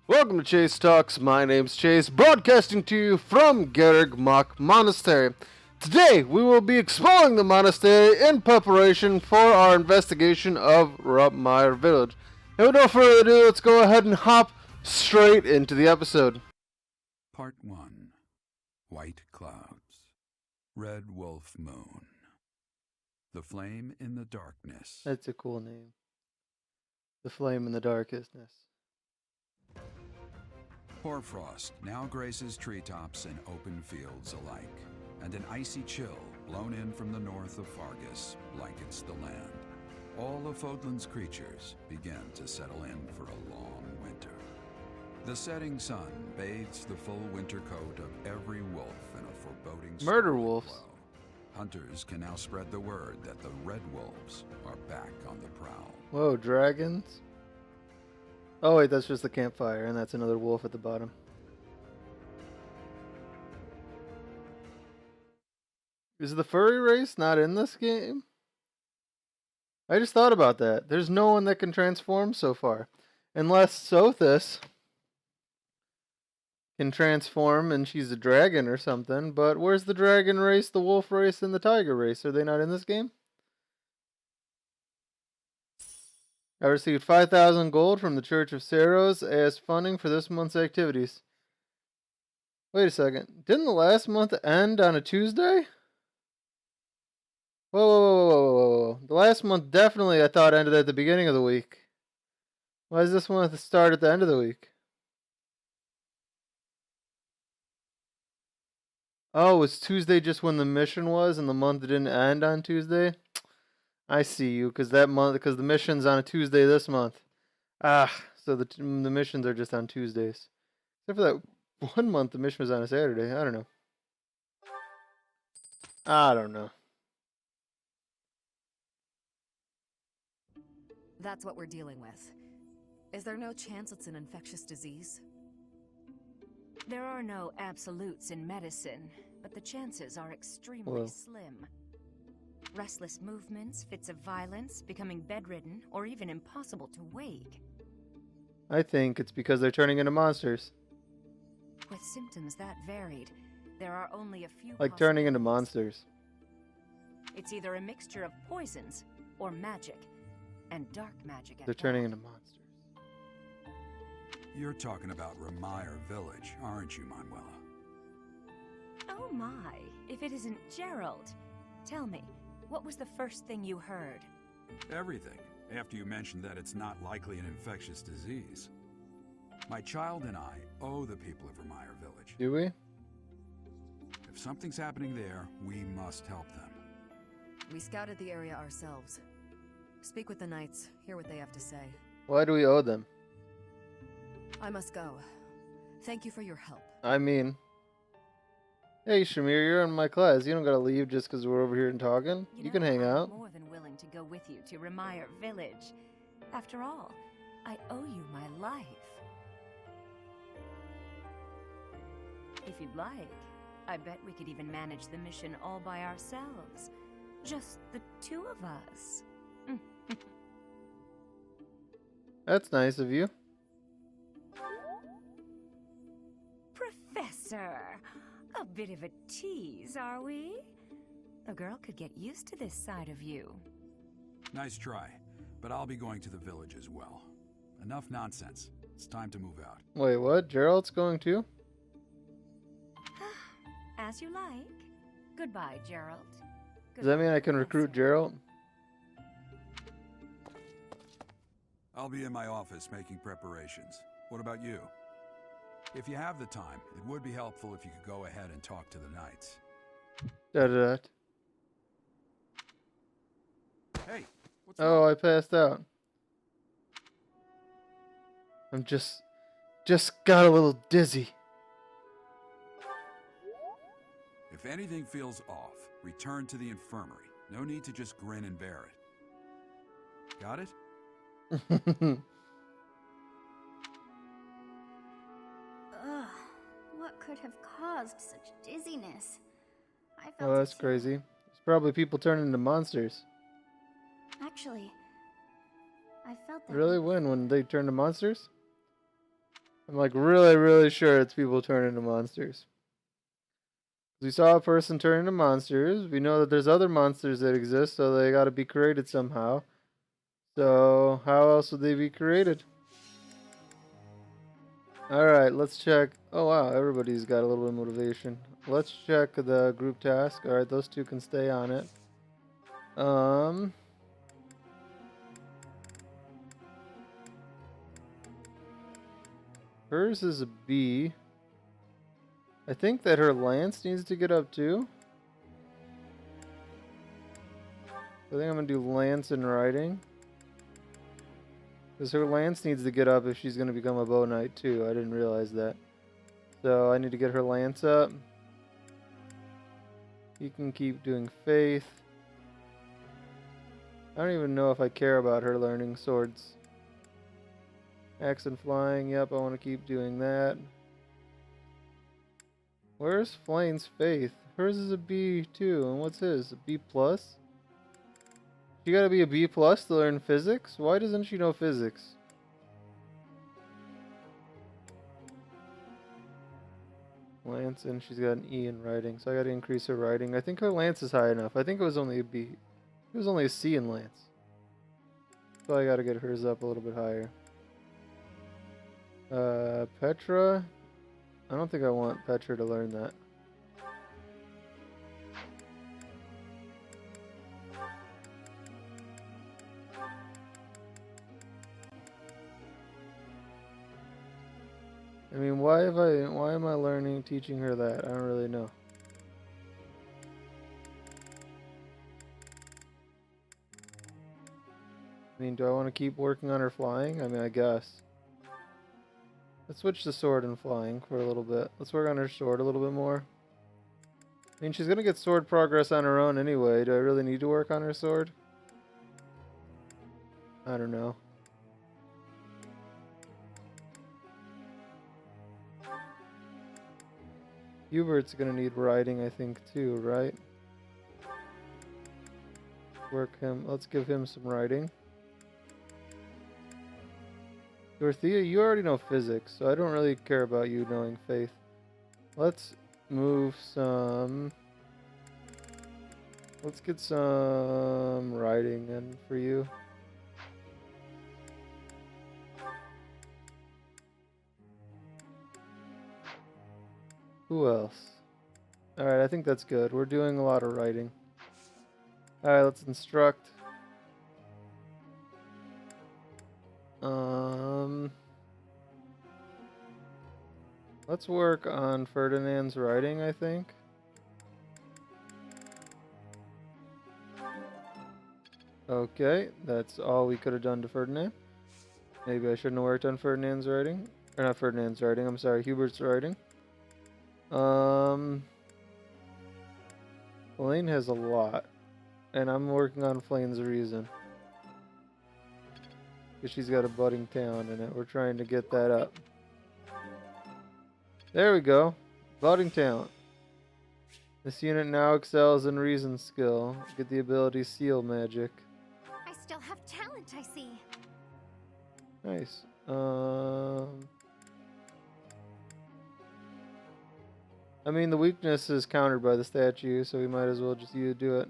Welcome to Chase Talks. My name's Chase, broadcasting to you from Gerg Mach Monastery. Today, we will be exploring the monastery in preparation for our investigation of Rupmeyer Village. And with no further ado, let's go ahead and hop straight into the episode. Part 1. White Clouds. Red Wolf Moon. The Flame in the Darkness. That's a cool name. The Flame in the Darkness. Hoarfrost now graces treetops and open fields alike, and an icy chill blown in from the north of Fargus blankets the land. All of Fodlan's creatures begin to settle in for a long winter. The setting sun bathes the full winter coat of every wolf in a foreboding Murder wolves. glow. Hunters can now spread the word that the red wolves are back on the prowl. Whoa, dragons? Oh wait, that's just the campfire, and that's another wolf at the bottom. Is the furry race not in this game? I just thought about that. There's no one that can transform so far. Unless Sothis can transform and she's a dragon or something, but where's the dragon race, the wolf race, and the tiger race? Are they not in this game? I received 5,000 gold from the Church of Saros as funding for this month's activities. Wait a second. Didn't the last month end on a Tuesday? Whoa. The last month definitely, I thought, ended at the beginning of the week. Why does this month start at the end of the week? Oh, was Tuesday just when the mission was and the month didn't end on Tuesday? I see you, because the mission's on a Tuesday this month. So the missions are just on Tuesdays. Except for that one month, the mission was on a Saturday. I don't know. That's what we're dealing with. Is there no chance it's an infectious disease? There are no absolutes in medicine, but the chances are extremely slim. Restless movements, fits of violence, becoming bedridden, or even impossible to wake. I think it's because they're turning into monsters. With symptoms that varied, there are only a few. Like turning into monsters. It's either a mixture of poisons or magic, and dark magic at They're turning into monsters. You're talking about Rupmeyer Village, aren't you, Manuela? Oh my, if it isn't Gerald. Tell me, what was the first thing you heard? Everything, after you mentioned that it's not likely an infectious disease. My child and I owe the people of Rupmeyer Village. Do we? If something's happening there, we must help them. We scouted the area ourselves. Speak with the knights, hear what they have to say. Why do we owe them? I must go. Thank you for your help. I mean... Hey, Shamir, you're in my class. You don't gotta leave just because we're over here and talking. You can hang out. I'm more than willing to go with you to Rupmeyer Village. After all, I owe you my life. If you'd like, I bet we could even manage the mission all by ourselves. Just the two of us. That's nice of you. Professor! A bit of a tease, are we? A girl could get used to this side of you. Nice try, but I'll be going to the village as well. Enough nonsense. It's time to move out. Wait, what? Gerald's going too? As you like. Goodbye, Gerald. Does that mean I can recruit Gerald? I'll be in my office making preparations. What about you? If you have the time, it would be helpful if you could go ahead and talk to the knights. Hey, what's wrong? I passed out. I'm just got a little dizzy. If anything feels off, return to the infirmary. No need to just grin and bear it. Got it? Ugh, what could have caused such dizziness? I felt Oh, that's it too. crazy. It's probably people turning into monsters. Actually, I felt that. Really? When they turn to monsters? I'm like really sure it's people turning into monsters. We saw a person turn into monsters. We know that there's other monsters that exist, so they gotta be created somehow. So, how else would they be created? Alright, let's check. Oh wow, everybody's got a little bit of motivation. Let's check the group task. Alright, those two can stay on it. Hers is a B. I think that her lance needs to get up too. I think I'm gonna do lance and riding. Because her lance needs to get up if she's gonna become a bow knight too. I didn't realize that. So I need to get her lance up. You can keep doing faith. I don't even know if I care about her learning swords. Axe and flying, yep, I want to keep doing that. Where's Flane's faith? Hers is a B too, and what's his? A B plus? She gotta be a B plus to learn physics? Why doesn't she know physics? Lance, and she's got an E in writing, so I gotta increase her writing. I think her lance is high enough. I think it was only a B. It was only a C in lance. So I gotta get hers up a little bit higher. Petra? I don't think I want Petra to learn that. I mean, why am I teaching her that? I don't really know. I mean, do I want to keep working on her flying? I mean, I guess. Let's switch to sword and flying for a little bit. Let's work on her sword a little bit more. I mean, she's gonna get sword progress on her own anyway. Do I really need to work on her sword? I don't know. Hubert's gonna need riding, I think, too, right? Work him. Let's give him some riding. Dorothea, you already know physics, so I don't really care about you knowing faith. Let's move some... Let's get some riding in for you. Who else? Alright, I think that's good. We're doing a lot of writing. Alright, let's instruct. Let's work on Ferdinand's writing, I think. Okay, that's all we could have done to Ferdinand. Maybe I shouldn't have worked on Ferdinand's writing. Or not Ferdinand's writing, I'm sorry, Hubert's writing. Flane has a lot. And I'm working on Flane's reason. Because she's got a budding talent in it. We're trying to get that up. There we go. Budding talent. This unit now excels in reason skill. Get the ability seal magic. I still have talent, I see. Nice. I mean, the weakness is countered by the statue, so we might as well just do it.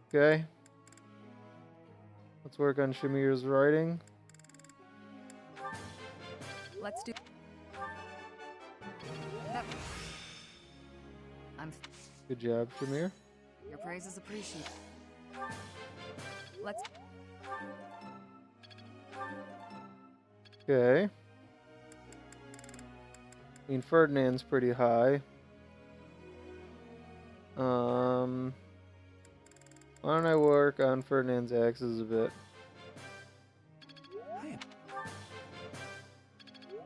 Okay. Let's work on Shamir's writing. Let's do. Good job, Shamir. Your praise is appreciated. Let's. Okay. I mean, Ferdinand's pretty high. Why don't I work on Ferdinand's axes a bit?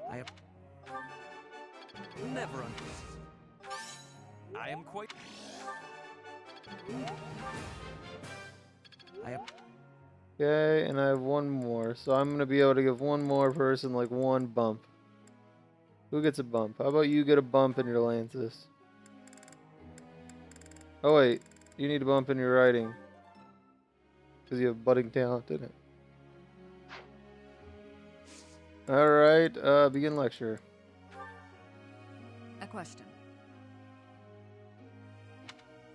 I am never unpleasant. I am quite. Okay, and I have one more, so I'm gonna be able to give one more person like one bump. Who gets a bump? How about you get a bump in your lances? Oh wait, you need a bump in your riding. Because you have budding talent in it. Alright, begin lecture. A question.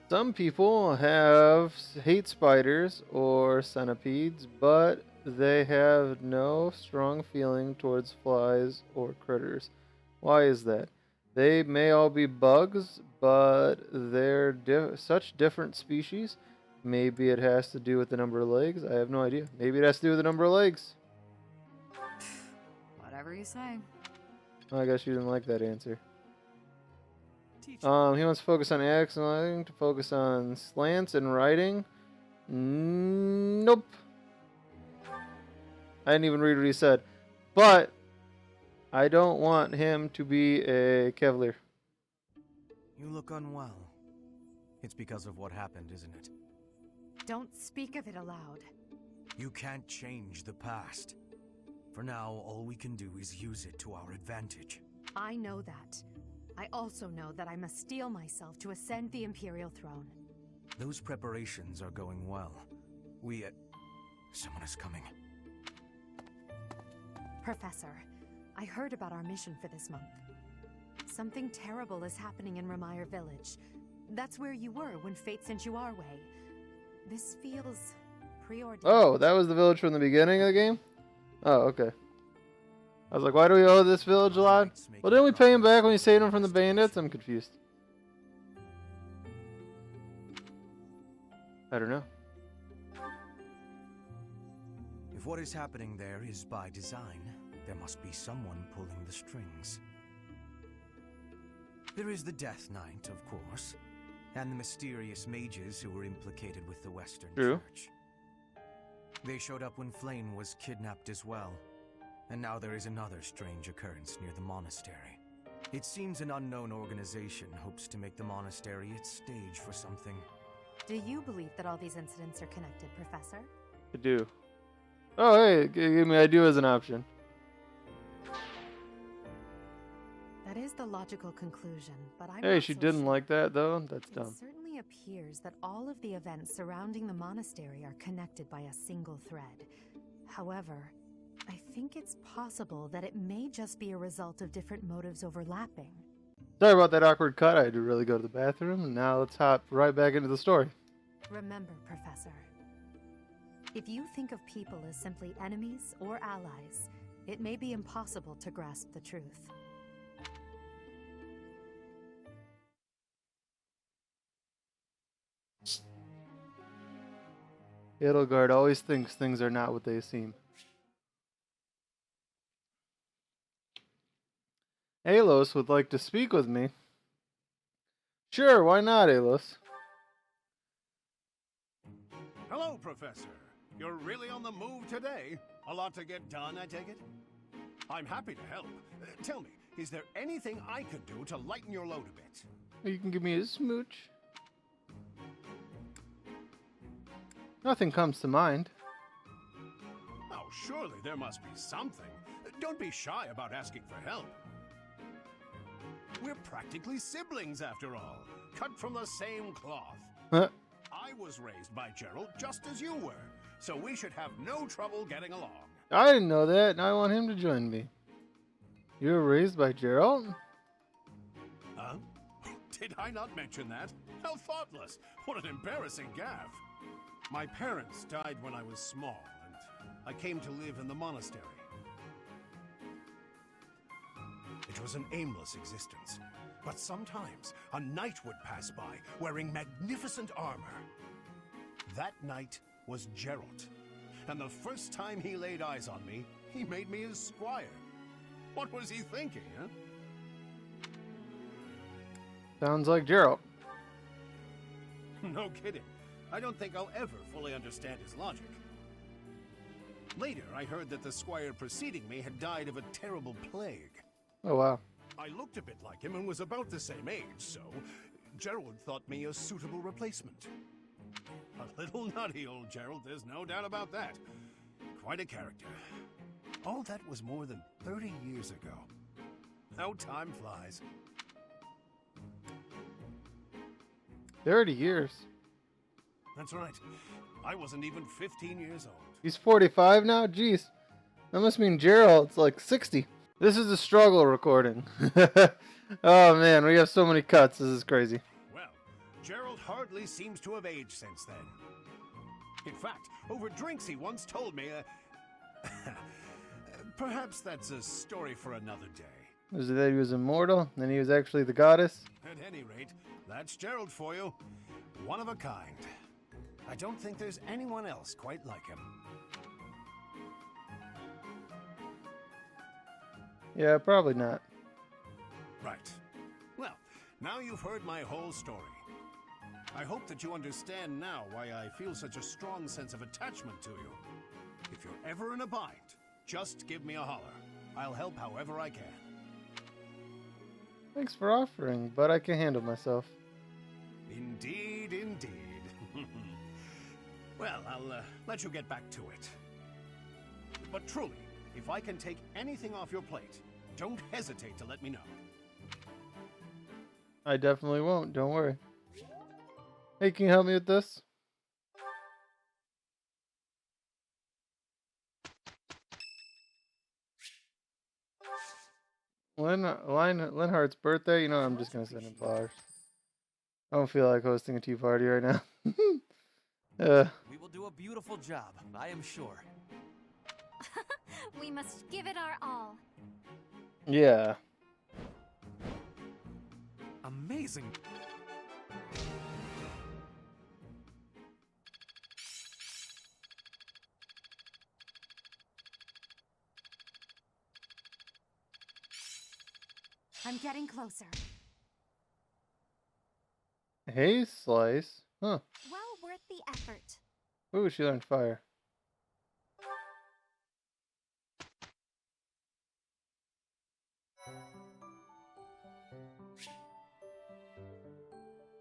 Some people hate spiders or centipedes, but they have no strong feeling towards flies or critters. Why is that? They may all be bugs, but they're such different species. Maybe it has to do with the number of legs. I have no idea. Maybe it has to do with the number of legs. Whatever you say. I guess you didn't like that answer. Teach He wants to focus on axing, to focus on slants and writing. Nope. I didn't even read what he said. But I don't want him to be a cavalier. You look unwell. It's because of what happened, isn't it? Don't speak of it aloud. You can't change the past. For now, all we can do is use it to our advantage. I know that. I also know that I must steel myself to ascend the Imperial throne. Those preparations are going well. Someone is coming. Professor, I heard about our mission for this month. Something terrible is happening in Ramire Village. That's where you were when fate sent you our way. This feels preordained. Oh, that was the village from the beginning of the game? Oh, okay. I was like, why do we owe this village a lot? Well, didn't we pay him back when we saved him from the bandits? I'm confused. I don't know. If what is happening there is by design, there must be someone pulling the strings. There is the Death Knight, of course, and the mysterious mages who were implicated with the Western Church. They showed up when Flame was kidnapped as well, and now there is another strange occurrence near the monastery. It seems an unknown organization hopes to make the monastery its stage for something. Do you believe that all these incidents are connected, Professor? I do. Oh, hey, give me I do as an option. That is the logical conclusion, but I'm Hey, not she so didn't sure. like that, though? That's dumb. It certainly appears that all of the events surrounding the monastery are connected by a single thread. However, I think it's possible that it may just be a result of different motives overlapping. Sorry about that awkward cut. I had to really go to the bathroom, and now let's hop right back into the story. Remember, Professor, if you think of people as simply enemies or allies, it may be impossible to grasp the truth. Edelgard always thinks things are not what they seem. Alos would like to speak with me. Sure, why not, Alos? Hello, Professor. You're really on the move today. A lot to get done, I take it? I'm happy to help. Tell me, is there anything I could do to lighten your load a bit? You can give me a smooch. Nothing comes to mind. Oh, surely there must be something. Don't be shy about asking for help. We're practically siblings, after all. Cut from the same cloth. Huh? I was raised by Gerald just as you were, so we should have no trouble getting along. I didn't know that, and I want him to join me. You were raised by Gerald? Huh? Did I not mention that? How thoughtless. What an embarrassing gaffe. My parents died when I was small, and I came to live in the monastery. It was an aimless existence, but sometimes a knight would pass by wearing magnificent armor. That knight was Gerald, and the first time he laid eyes on me, he made me his squire. What was he thinking, huh? Sounds like Gerald. No kidding. I don't think I'll ever fully understand his logic. Later, I heard that the squire preceding me had died of a terrible plague. Oh, wow. I looked a bit like him and was about the same age, so Gerald thought me a suitable replacement. A little nutty, old Gerald, there's no doubt about that. Quite a character. All that was more than 30 years ago. How time flies. 30 years. That's right. I wasn't even 15 years old. He's 45 now? Jeez. That must mean Gerald's like 60. This is a struggle recording. Oh man, we have so many cuts. This is crazy. Well, Gerald hardly seems to have aged since then. In fact, over drinks he once told me, perhaps that's a story for another day. Was it that he was immortal, then he was actually the goddess? At any rate, that's Gerald for you. One of a kind. I don't think there's anyone else quite like him. Yeah, probably not. Right. Well, now you've heard my whole story. I hope that you understand now why I feel such a strong sense of attachment to you. If you're ever in a bind, just give me a holler. I'll help however I can. Thanks for offering, but I can handle myself. Indeed, indeed. Well, I'll let you get back to it. But truly, if I can take anything off your plate, don't hesitate to let me know. I definitely won't, don't worry. Hey, can you help me with this? Linhart's birthday? You know, I'm just gonna send him flowers. I don't feel like hosting a tea party right now. We will do a beautiful job, I am sure. We must give it our all. Yeah. Amazing. I'm getting closer. Hey, Slice. Huh. Well worth the effort. Ooh, she learned fire.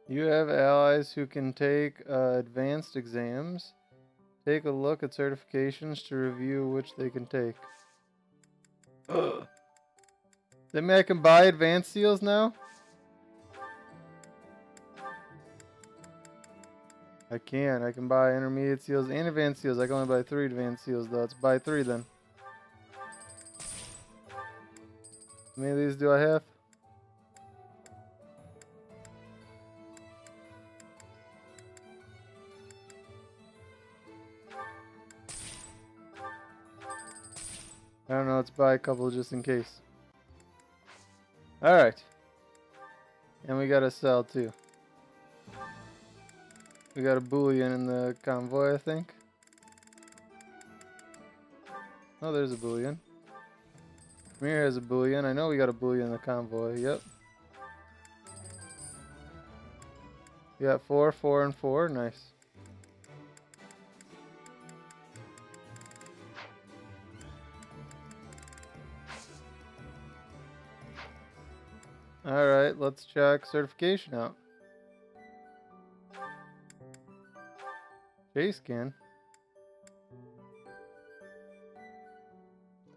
You have allies who can take advanced exams. Take a look at certifications to review which they can take. Does that mean I can buy advanced seals now? I can. I can buy intermediate seals and advanced seals. I can only buy 3 advanced seals though. Let's buy 3 then. How many of these do I have? I don't know, let's buy a couple just in case. Alright. And we gotta sell too. We got a bullion in the convoy, I think. Oh, there's a bullion. Mir has a bullion. I know we got a bullion in the convoy. Yep. We got 4, 4, and 4. Nice. Alright, let's check certification out. Chase can.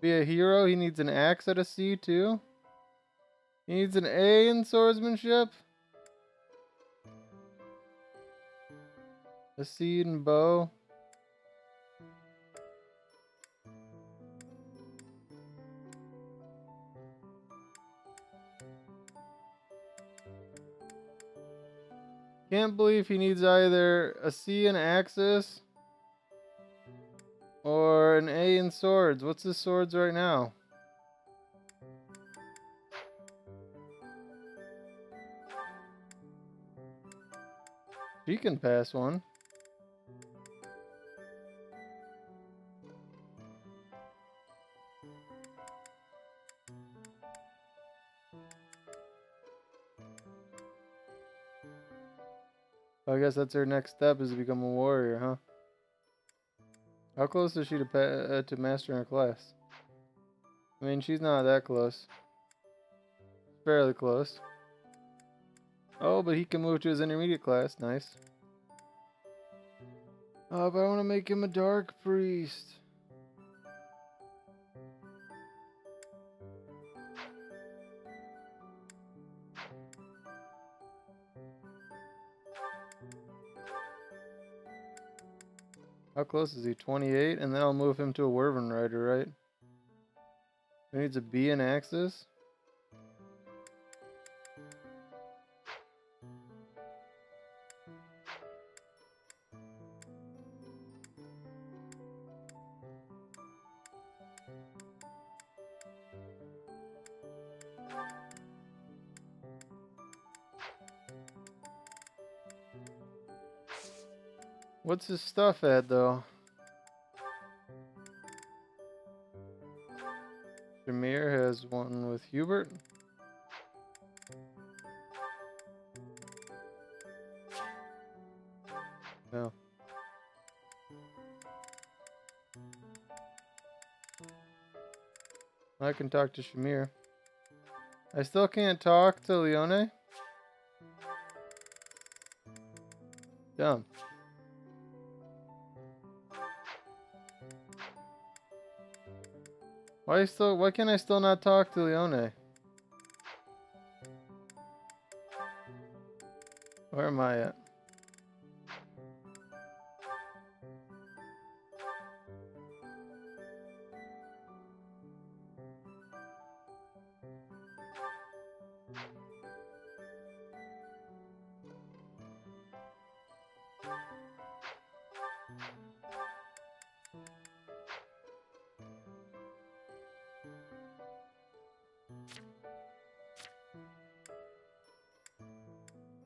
Be a hero, he needs an axe at a C too. He needs an A in swordsmanship. A C in bow. Can't believe he needs either a C in Axis or an A in swords. What's his swords right now? She can pass one. I guess that's her next step, is to become a warrior, huh? How close is she to mastering her class? I mean, she's not that close. Fairly close. Oh, but he can move to his intermediate class. Nice. Oh, but I want to make him a dark priest. How close is he? 28? And then I'll move him to a Wyvern Rider, right? Who needs a B and axis? What's his stuff at, though? Jameer has one with Hubert. No. I can talk to Shamir. I still can't talk to Leone? Dumb. Why can I still not talk to Leone? Where am I at?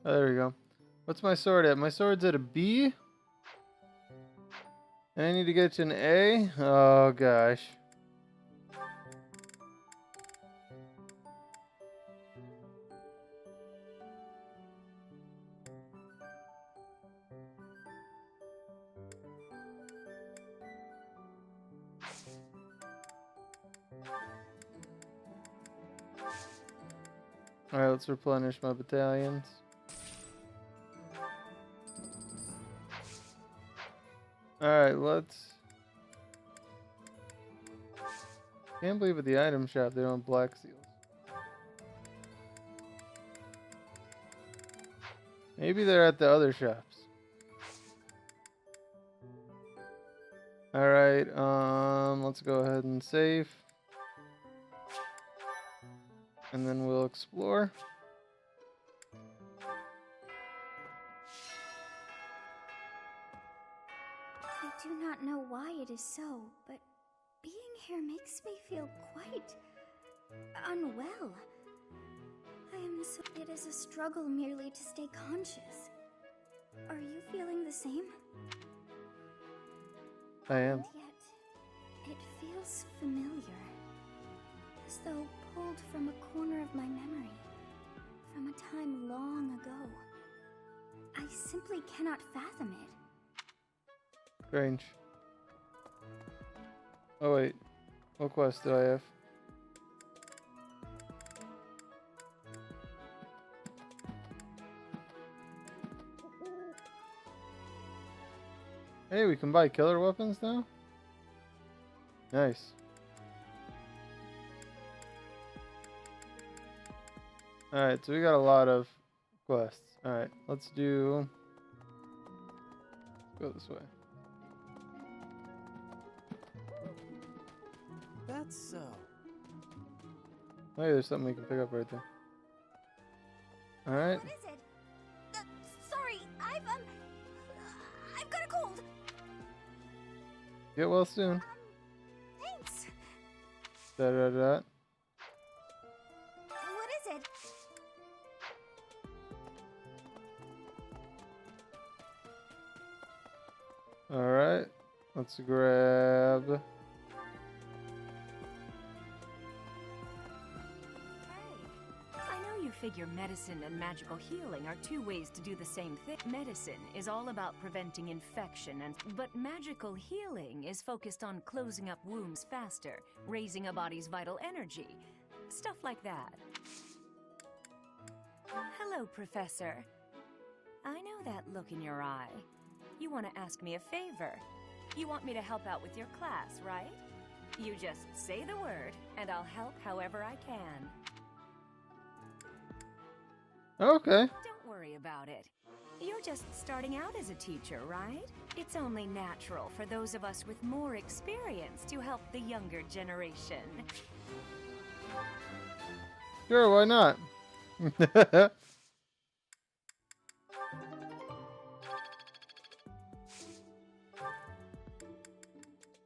Oh, there we go. What's my sword at? My sword's at a B? And I need to get to an A? Oh, gosh. Alright, let's replenish my battalions. Alright, let's... Can't believe at the item shop they don't have black seals. Maybe they're at the other shops. Alright, let's go ahead and save. And then we'll explore. I do not know why it is so, but being here makes me feel quite unwell. It is a struggle merely to stay conscious. Are you feeling the same? I am. And yet, it feels familiar. As though pulled from a corner of my memory. From a time long ago. I simply cannot fathom it. Strange. Oh wait. What quest do I have? Hey, we can buy killer weapons now? Nice. Alright, so we got a lot of quests. Alright, let's go this way. That's so. Hey, there's something we can pick up right there. Alright. What is it? Sorry, I've got a cold. Get well soon. Thanks. Da da da. What is it? Alright. Let's grab... Figure medicine and magical healing are two ways to do the same thing. Medicine is all about preventing infection, but magical healing is focused on closing up wounds faster, raising a body's vital energy, stuff like that. Hello, Professor. I know that look in your eye. You want to ask me a favor. You want me to help out with your class, right? You just say the word, and I'll help however I can. Okay. Don't worry about it. You're just starting out as a teacher, right? It's only natural for those of us with more experience to help the younger generation. Sure, why not?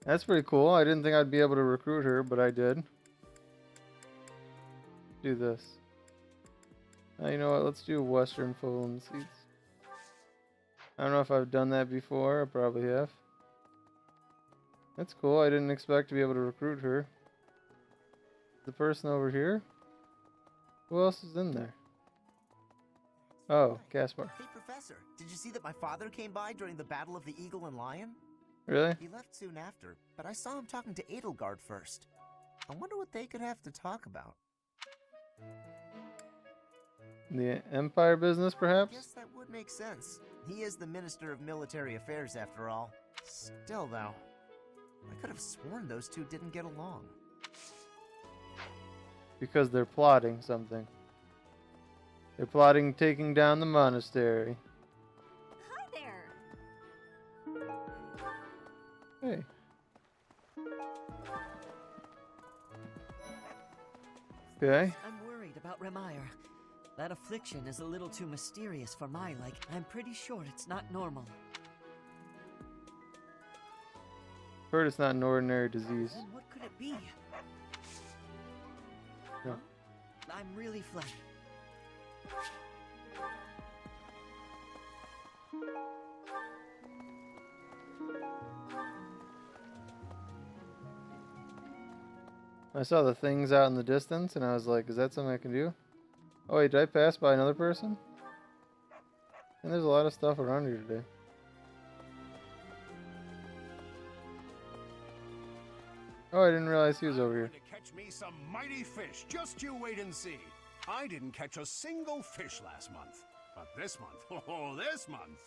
That's pretty cool. I didn't think I'd be able to recruit her, but I did. Do this. You know what? Let's do Western Fulham seats. I don't know if I've done that before. I probably have. That's cool. I didn't expect to be able to recruit her. The person over here? Who else is in there? Oh, Caspar. Hey, Professor, did you see that my father came by during the Battle of the Eagle and Lion? Really? He left soon after, but I saw him talking to Edelgard first. I wonder what they could have to talk about. The Empire business, perhaps? I guess that would make sense. He is the Minister of Military Affairs, after all. Still, though, I could have sworn those two didn't get along. Because they're plotting something. They're plotting taking down the monastery. Hi there. Hey. Okay. I'm worried about Remire. That affliction is a little too mysterious for my liking. I'm pretty sure it's not normal. Heard it's not an ordinary disease. Then what could it be? No. I'm really flattered. I saw the things out in the distance and I was like, is that something I can do? Oh wait, did I pass by another person? And there's a lot of stuff around here today. Oh, I didn't realize he was over here. To catch me some mighty fish. Just you wait and see. I didn't catch a single fish last month. But this month, oh, this month.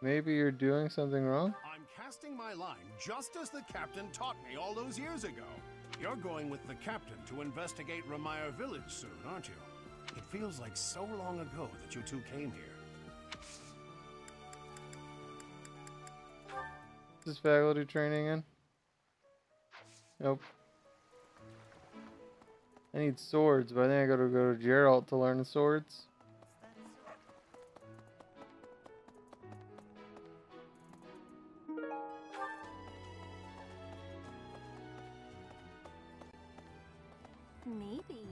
Maybe you're doing something wrong? I'm casting my line just as the captain taught me all those years ago. You're going with the captain to investigate Remire Village soon, aren't you? It feels like so long ago that you two came here. Is faculty training in? Nope. I need swords, but I think I gotta go to Geralt to learn swords. Maybe.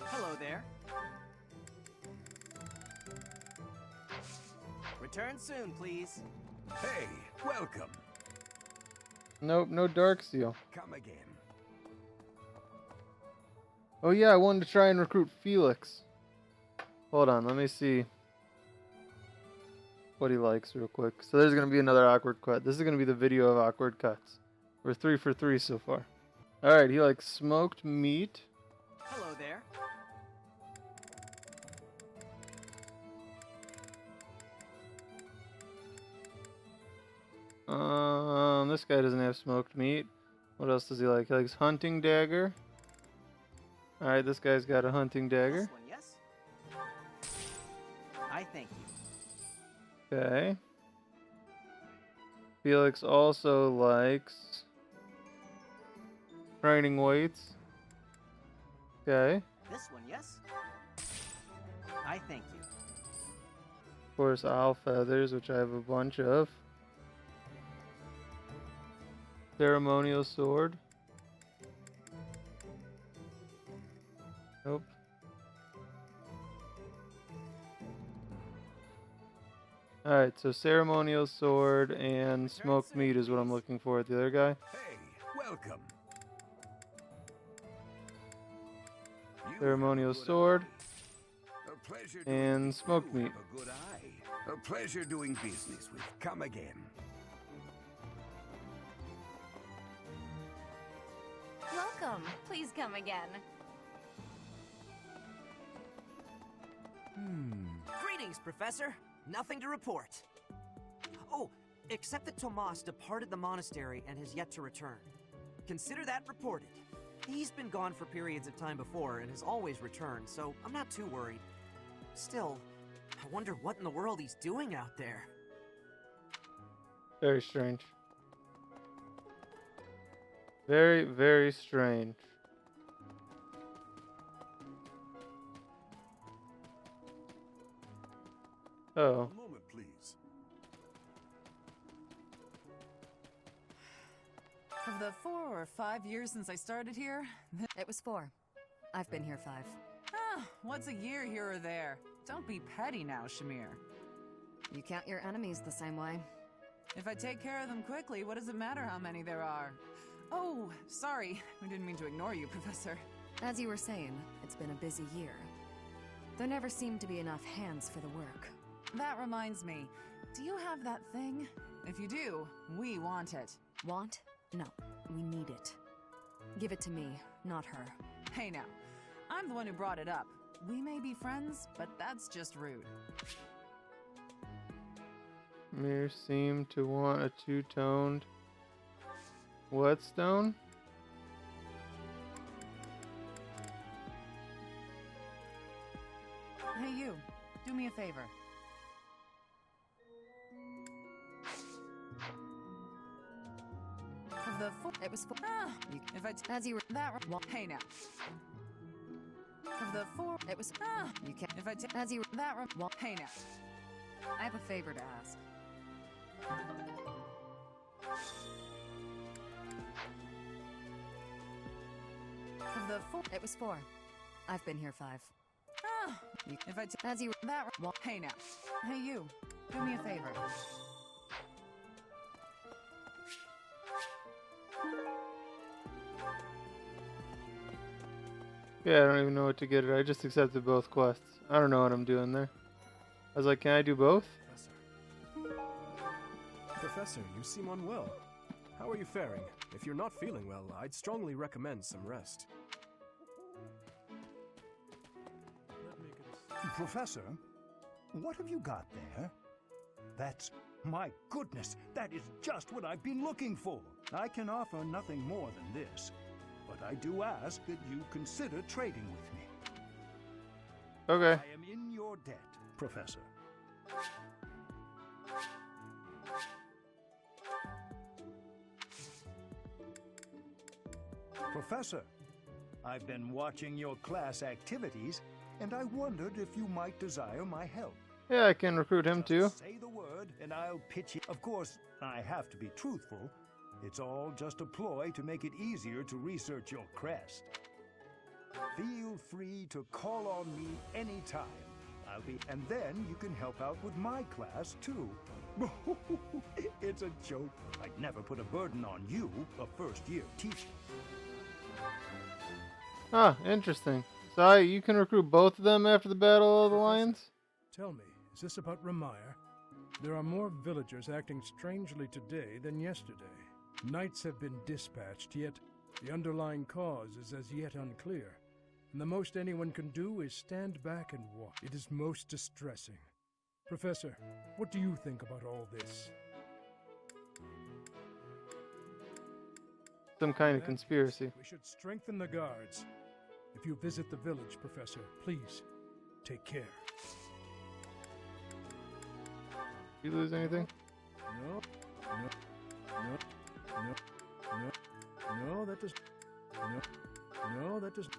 Hello there. Return soon, please. Hey, welcome. Nope, no dark seal. Come again. Oh yeah, I wanted to try and recruit Felix. Hold on, let me see what he likes real quick. So there's going to be another awkward cut. This is going to be the video of awkward cuts. We're 3 for 3 so far. Alright, he likes smoked meat. Hello there. This guy doesn't have smoked meat. What else does he like? He likes hunting dagger. Alright, this guy's got a hunting dagger. This one, yes? I thank you. Okay. Felix also likes training weights. Okay. This one, yes? I thank you. Of course, owl feathers, which I have a bunch of. Ceremonial sword. Nope. Alright, so ceremonial sword and smoked meat is what I'm looking for at the other guy. Hey, welcome. You Ceremonial have a good sword eye. A pleasure doing and business. smoked You meat. have a good eye. A pleasure doing business with. Come again. Welcome. Please come again. Greetings, Professor. Nothing to report. Oh, except that Tomas departed the monastery and has yet to return. Consider that reported. He's been gone for periods of time before and has always returned, so I'm not too worried. Still, I wonder what in the world he's doing out there. Very strange. Very, very strange. Oh. A moment, please. Of the 4 or 5 years since I started here, It was 4. I've been here 5. what's a year here or there? Don't be petty now, Shamir. You count your enemies the same way. If I take care of them quickly, what does it matter how many there are? Oh, sorry. We didn't mean to ignore you, Professor. As you were saying, it's been a busy year. There never seemed to be enough hands for the work. That reminds me. Do you have that thing? If you do, we want it. Want? No, we need it. Give it to me, not her. Hey now, I'm the one who brought it up. We may be friends, but that's just rude. Mir seemed to want a two-toned whetstone. Hey you, do me a favor. Of the 4, It was 4. if I As you were hey now. Of the 4, it was you can't. if I As you were hey now. I have a favor to ask. Of the 4, It was 4. I've been here 5. if I As you were hey now. Hey you, do me a favor. Yeah, I don't even know what to get her. I just accepted both quests. I don't know what I'm doing there. I was like, can I do both? Professor, you seem unwell. How are you faring? If you're not feeling well, I'd strongly recommend some rest. Professor, what have you got there? That's... my goodness, that is just what I've been looking for. I can offer nothing more than this, but I do ask that you consider trading with me. Okay. I am in your debt, Professor. Professor, I've been watching your class activities, and I wondered if you might desire my help. Yeah, I can recruit him too. Just say the word, and I'll pitch it. Of course, I have to be truthful. It's all just a ploy to make it easier to research your crest. Feel free to call on me anytime. And then you can help out with my class, too. It's a joke. I'd never put a burden on you, a first-year teacher. Ah, interesting. So you can recruit both of them after the Battle of the Lions? Tell me, is this about Ramire? There are more villagers acting strangely today than yesterday. Knights have been dispatched, yet the underlying cause is as yet unclear. And the most anyone can do is stand back and watch. It is most distressing. Professor, what do you think about all this? Some kind of In that conspiracy. case, we should strengthen the guards. If you visit the village, Professor, please take care. You lose anything? No, that does. No, that does.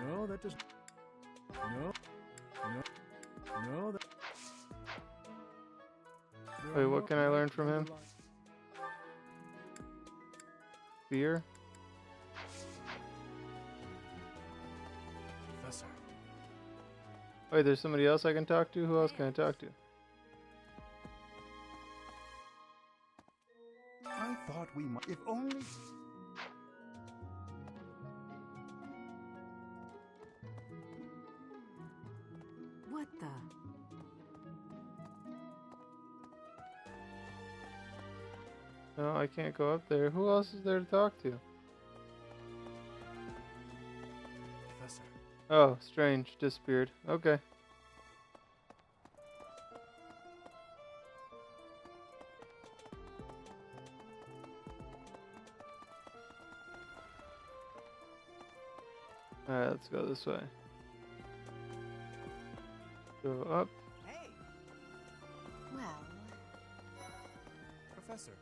No, that does. No, that. Wait, what can I learn from him? Fear? Professor. Wait, there's somebody else I can talk to? Who else can I talk to? I thought we might... If only... What the? No, I can't go up there. Who else is there to talk to? Professor. Oh, strange. Disappeared. Okay. Alright, let's go this way. Go up. Hey, Well, Professor,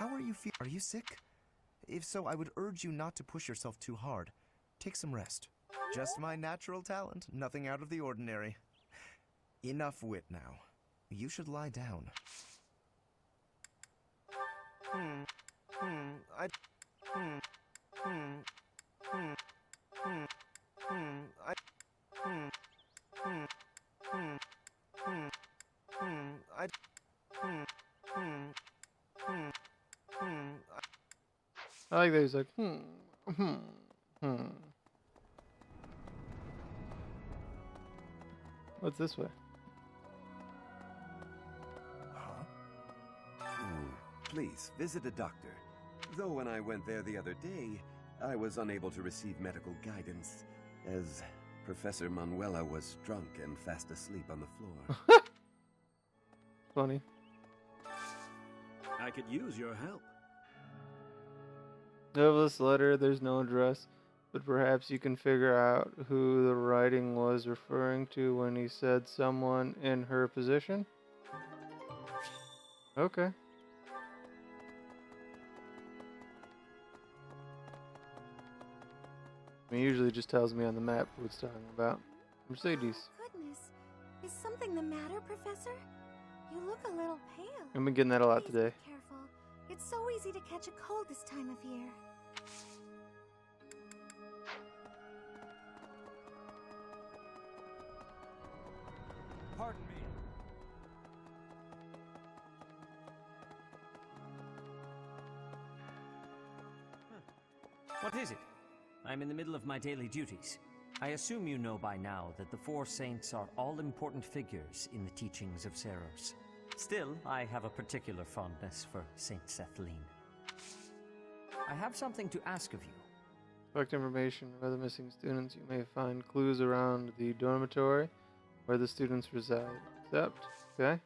how are you feeling? Are you sick? If so, I would urge you not to push yourself too hard. Take some rest. Just my natural talent, nothing out of the ordinary. Enough wit now. You should lie down. I like that he's like, What's this way? Please, visit a doctor. Though when I went there the other day, I was unable to receive medical guidance, as Professor Manuela was drunk and fast asleep on the floor. Funny. I could use your help. Of this letter, there's no address, but perhaps you can figure out who the writing was referring to when he said someone in her position? Okay. It usually just tells me on the map what it's talking about. Mercedes. Goodness. Is something the matter, Professor? You look a little pale. I've been getting that a lot Please today. Be careful. It's so easy to catch a cold this time of year. Pardon me. What is it? I'm in the middle of my daily duties. I assume you know by now that the four saints are all-important figures in the teachings of Seros. Still, I have a particular fondness for Saint Sethlene. I have something to ask of you. Collect information of other missing students. You may find clues around the dormitory where the students reside. Accept. Okay.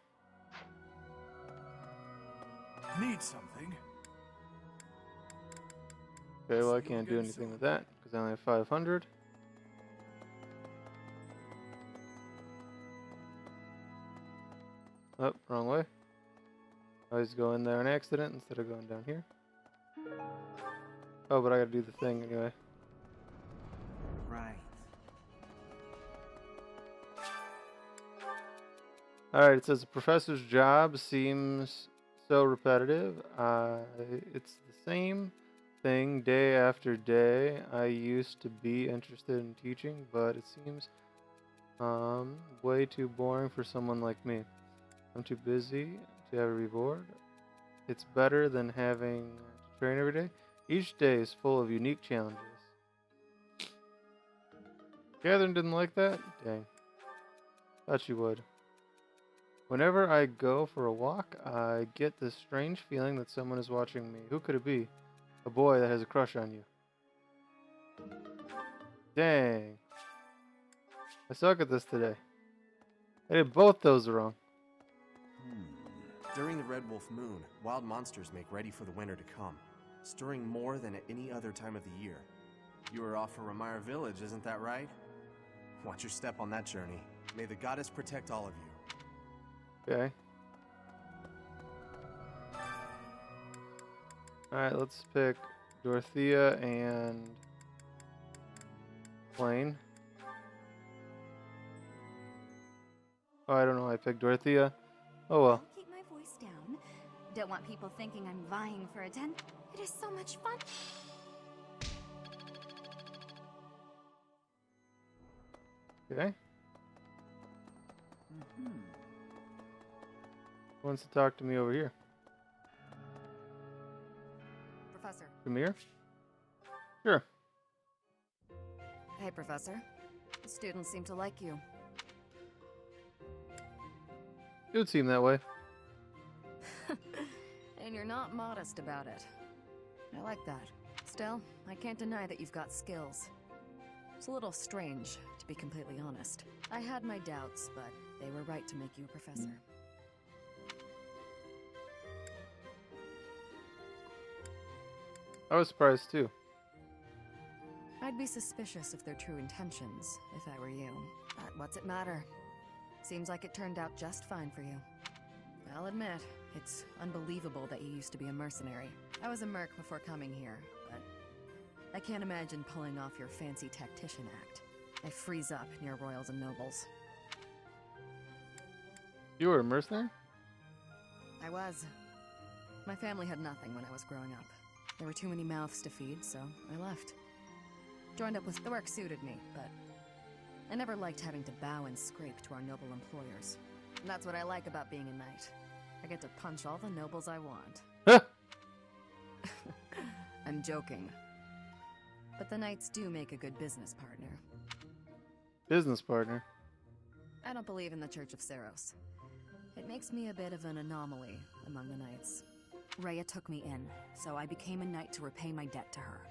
Need something? Okay, well I can't do anything with that because I only have 500. Oh, wrong way. I always go in there on accident instead of going down here. Oh, but I gotta do the thing anyway. Right. Alright, it says the professor's job seems so repetitive. It's the same thing day after day. I used to be interested in teaching, but it seems way too boring for someone like me. I'm too busy to ever be bored. It's better than having to train every day. Each day is full of unique challenges. Catherine didn't like that? Dang. Thought she would. Whenever I go for a walk, I get this strange feeling that someone is watching me. Who could it be? A boy that has a crush on you. Dang. I suck at this today. I did both those wrong. During the Red Wolf Moon, wild monsters make ready for the winter to come, stirring more than at any other time of the year. You were off for Ramire Village, isn't that right? Watch your step on that journey. May the goddess protect all of you. Okay. Alright, let's pick Dorothea and Blaine. Oh, I don't know why I picked Dorothea. Oh well. I'll keep my voice down. Don't want people thinking I'm vying for attention. It is so much fun. Okay. Who wants to talk to me over here? Professor. Amir? Sure. Hey, Professor. The students seem to like you. It would seem that way. And you're not modest about it. I like that. Still, I can't deny that you've got skills. It's a little strange, to be completely honest. I had my doubts, but they were right to make you a professor. I was surprised too. I'd be suspicious of their true intentions, if I were you. But what's it matter? Seems like it turned out just fine for you. I'll admit, it's unbelievable that you used to be a mercenary. I was a merc before coming here, but I can't imagine pulling off your fancy tactician act. I freeze up near royals and nobles. You were a mercenary? I was. My family had nothing when I was growing up. There were too many mouths to feed, so I left. Joined up with the work suited me, but I never liked having to bow and scrape to our noble employers. And that's what I like about being a knight. I get to punch all the nobles I want. I'm joking. But the knights do make a good business partner. Business partner? I don't believe in the Church of Seros. It makes me a bit of an anomaly among the knights. Rhea took me in, so I became a knight to repay my debt to her.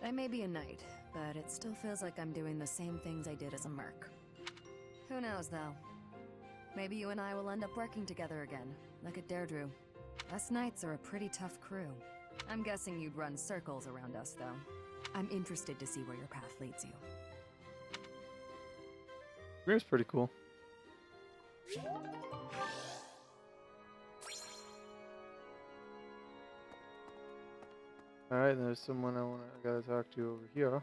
I may be a knight, but it still feels like I'm doing the same things I did as a merc. Who knows, though? Maybe you and I will end up working together again, like at Deirdre. Us knights are a pretty tough crew. I'm guessing you'd run circles around us, though. I'm interested to see where your path leads you. Here's pretty cool. Alright, there's someone I gotta talk to over here.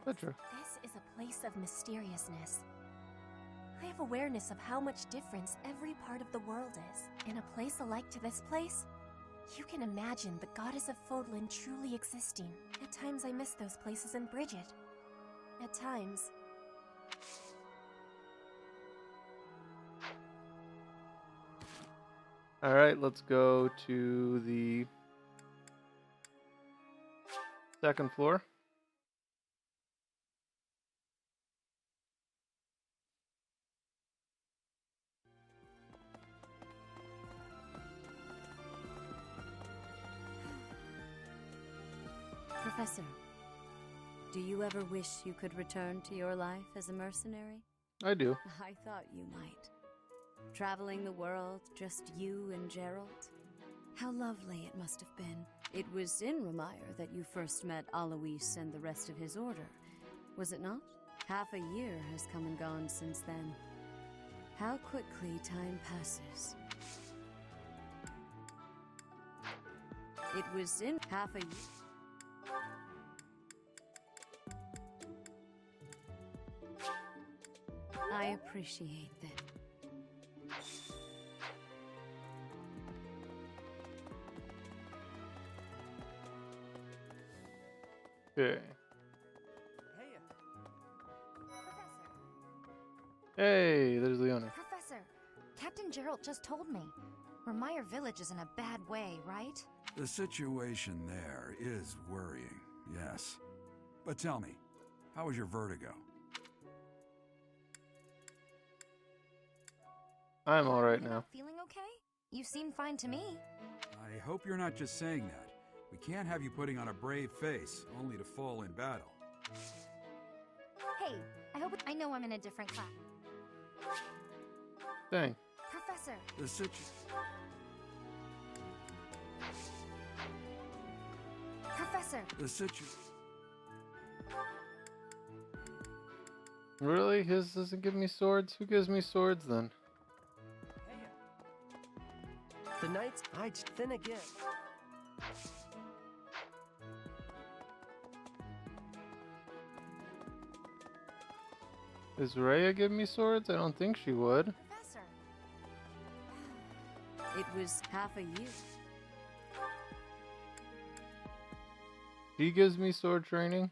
Petra. This is a place of mysteriousness. I have awareness of how much difference every part of the world is. In a place alike to this place, you can imagine the goddess of Fodlan truly existing. At times I miss those places in Bridget. At times... Alright, let's go to the second floor. Professor, do you ever wish you could return to your life as a mercenary? I do. I thought you might. Traveling the world, just you and Gerald? How lovely it must have been. It was in Remire that you first met Alois and the rest of his order, was it not? Half a year has come and gone since then. How quickly time passes. It was in half a year. I appreciate that. Okay. Hey, there's Leona. Professor, Captain Gerald just told me. Remire Village is in a bad way, right? The situation there is worrying, yes. But tell me, how was your vertigo? I'm alright now. Feeling okay? You seem fine to me. I hope you're not just saying that. We can't have you putting on a brave face, only to fall in battle. Hey, I know I'm in a different class. Dang. Professor! The Professor! Really? His doesn't give me swords? Who gives me swords then? The knight's hide thin again. Does Rhea give me swords? I don't think she would. Professor! It was half a year. He gives me sword training.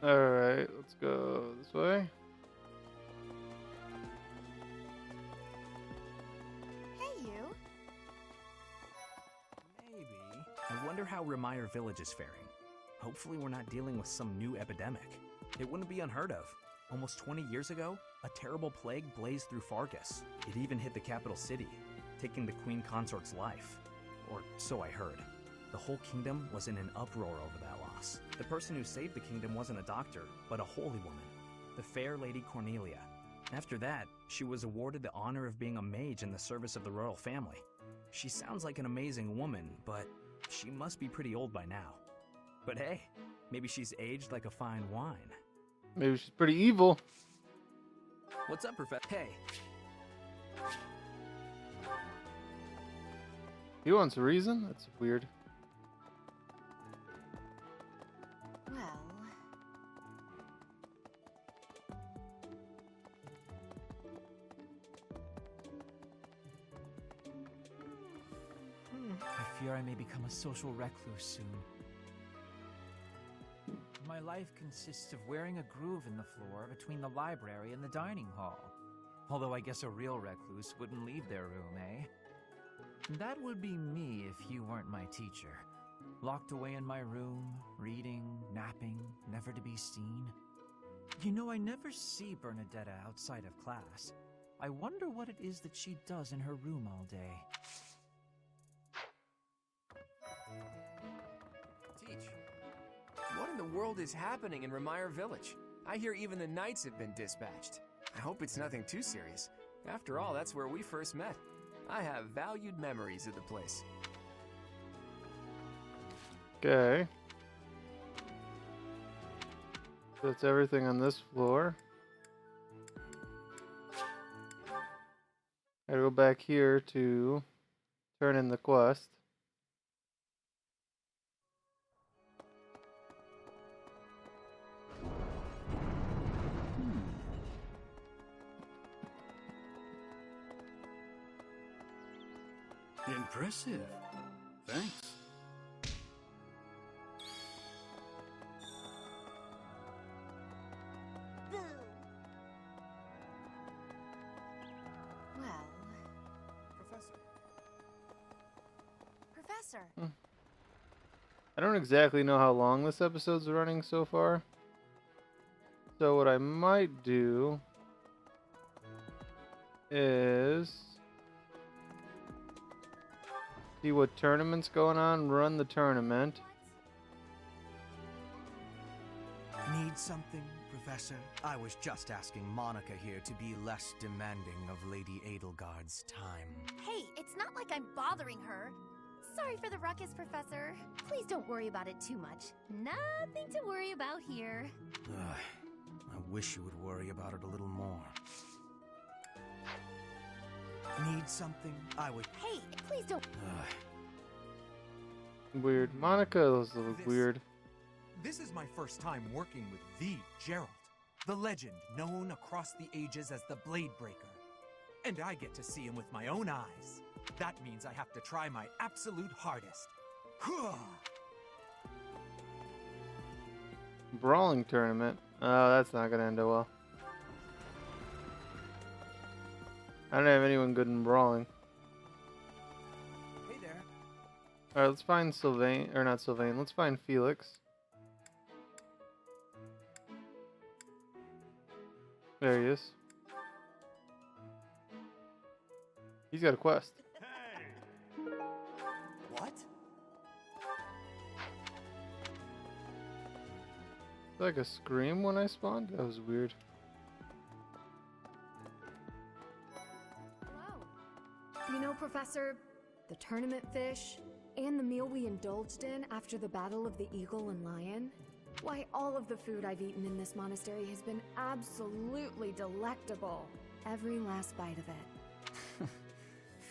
Alright, let's go this way. Hey, you! Maybe. I wonder how Remire Village is faring. Hopefully we're not dealing with some new epidemic. It wouldn't be unheard of. Almost 20 years ago, a terrible plague blazed through Fargus. It even hit the capital city, taking the Queen Consort's life. Or so I heard. The whole kingdom was in an uproar over that loss. boss. The person who saved the kingdom wasn't a doctor, but a holy woman, the fair Lady Cornelia. After that, she was awarded the honor of being a mage in the service of the royal family. She sounds like an amazing woman, but she must be pretty old by now. But hey, maybe she's aged like a fine wine. Maybe she's pretty evil. What's up, Professor? Hey. He wants a reason? That's weird. Well... I fear I may become a social recluse soon. My life consists of wearing a groove in the floor between the library and the dining hall. Although I guess a real recluse wouldn't leave their room, eh? That would be me if you weren't my teacher. Locked away in my room, reading, napping, never to be seen. You know, I never see Bernadetta outside of class. I wonder what it is that she does in her room all day. Teach, what in the world is happening in Remire Village? I hear even the knights have been dispatched. I hope it's nothing too serious. After all, that's where we first met. I have valued memories of the place. Okay. So that's everything on this floor. Gotta go back here to turn in the quest. Impressive. Thanks. Well... Professor. I don't exactly know how long this episode's running so far. So what I might do is see what tournament's going on, run the tournament. Need something, Professor? I was just asking Monica here to be less demanding of Lady Edelgard's time. Hey, it's not like I'm bothering her. Sorry for the ruckus, Professor. Please don't worry about it too much. Nothing to worry about here. I wish you would worry about it a little more. Need something? I would... Hey, please don't... Weird. Monica is a little weird. This is my first time working with the Gerald, the legend known across the ages as the Blade Breaker. And I get to see him with my own eyes. That means I have to try my absolute hardest. Brawling tournament. Oh, that's not gonna end well. I don't have anyone good in brawling. Hey there. Alright, let's find Sylvain, or not Sylvain, let's find Felix. There he is. He's got a quest. What? Like a scream when I spawned? That was weird. You know, Professor, the tournament fish, and the meal we indulged in after the Battle of the Eagle and Lion, why, all of the food I've eaten in this monastery has been absolutely delectable. Every last bite of it.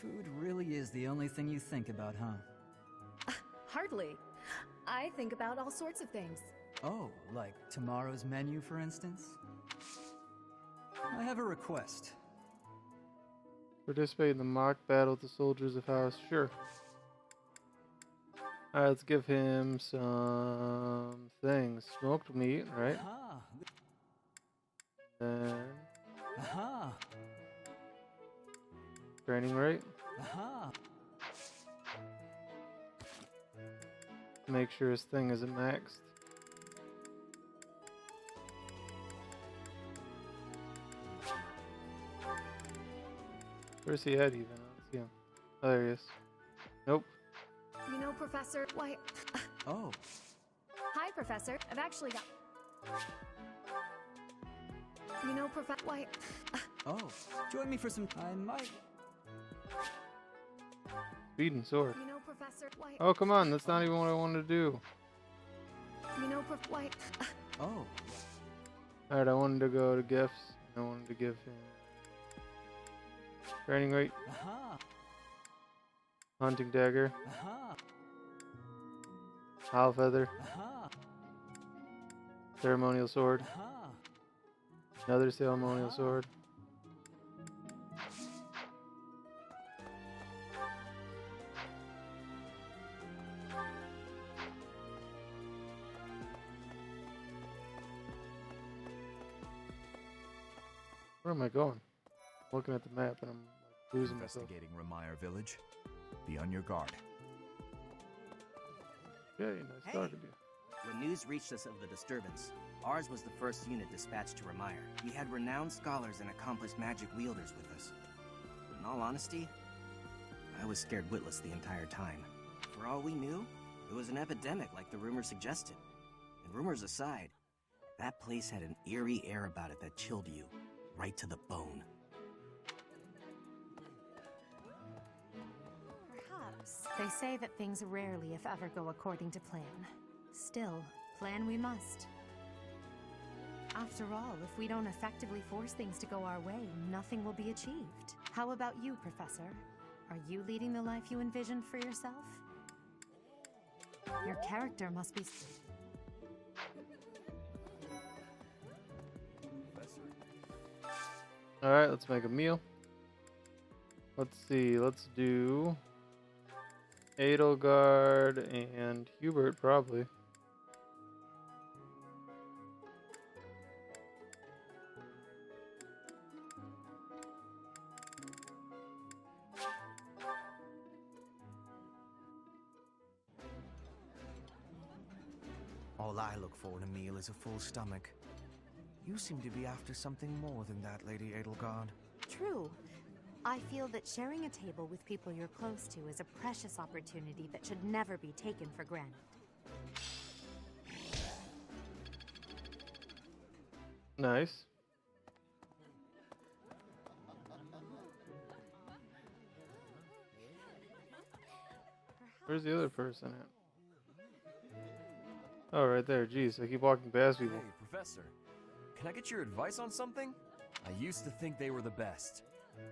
Food really is the only thing you think about, huh? Hardly. I think about all sorts of things. Oh, like tomorrow's menu, for instance? I have a request. Participate in the mock battle with the soldiers of House. Sure. Alright, let's give him some things. Smoked meat, right? Then training rate. Make sure his thing isn't maxed. Where's he at even? Let's see him. Oh, there he is. Nope. You know, Professor, why... Oh. Hi, Professor. I've actually got... You know, Professor... Why... Oh, join me for some... I might... Speed and sword. You know, Professor... Why... Oh, come on. That's not even what I wanted to do. You know, Why... Oh. Alright, I wanted to go to gifts. I wanted to give him... Training rate. Aha. Hunting dagger. Aha. Owl feather. Aha. Ceremonial sword. Aha. Another ceremonial sword. Where am I going? I'm looking at the map and I'm like, losing myself. Investigating Remire Village. Be on your guard. Yeah, nice talking to you. When news reached us of the disturbance, ours was the first unit dispatched to Remire. We had renowned scholars and accomplished magic wielders with us. But in all honesty, I was scared witless the entire time. For all we knew, it was an epidemic like the rumors suggested. And rumors aside, that place had an eerie air about it that chilled you right to the bone. Perhaps. They say that things rarely, if ever, go according to plan. Still, plan we must. After all, if we don't effectively force things to go our way, nothing will be achieved. How about you, Professor? Are you leading the life you envisioned for yourself? Your character must be... Alright, let's make a meal. Let's see, let's do Edelgard and Hubert, probably. All I look for in a meal is a full stomach. You seem to be after something more than that, Lady Edelgard. True. I feel that sharing a table with people you're close to is a precious opportunity that should never be taken for granted. Nice. Where's the other person at? Oh, right there. Jeez, I keep walking past people. Hey, Professor. Can I get your advice on something? I used to think they were the best,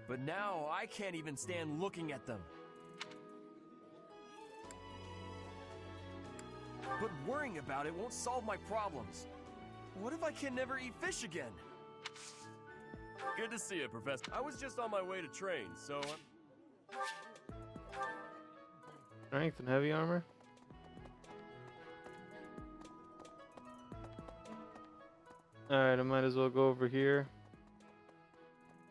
but now I can't even stand looking at them. But worrying about it won't solve my problems. What if I can never eat fish again? Good to see you, Professor. I was just on my way to train, so... Strength and heavy armor? Alright, I might as well go over here.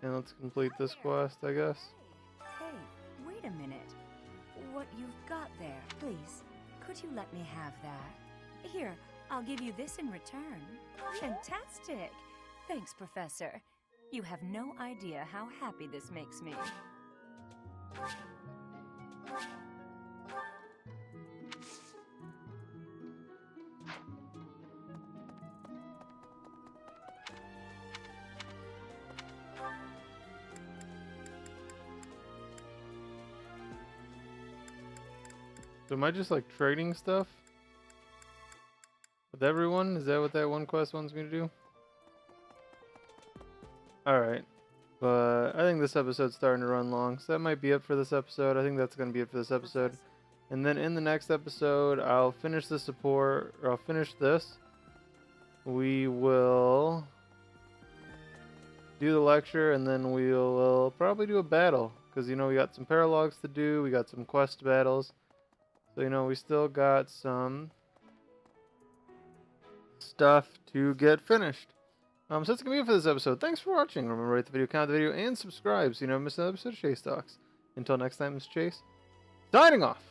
And let's complete this quest, I guess. Hey, wait a minute. What you've got there, please. Could you let me have that? Here, I'll give you this in return. Fantastic! Thanks, Professor. You have no idea how happy this makes me. So am I just like trading stuff with everyone? Is that what that one quest wants me to do? Alright. But I think this episode's starting to run long, so that might be it for this episode. I think that's going to be it for this episode. And then in the next episode, I'll finish the support, or I'll finish this. We will do the lecture, and then we'll probably do a battle. Because, you know, we got some paralogs to do, we got some quest battles. So, you know, we still got some stuff to get finished. So that's going to be it for this episode. Thanks for watching. Remember to rate the video, comment the video, and subscribe so you never miss another episode of Chase Talks. Until next time, it's Chase, signing off.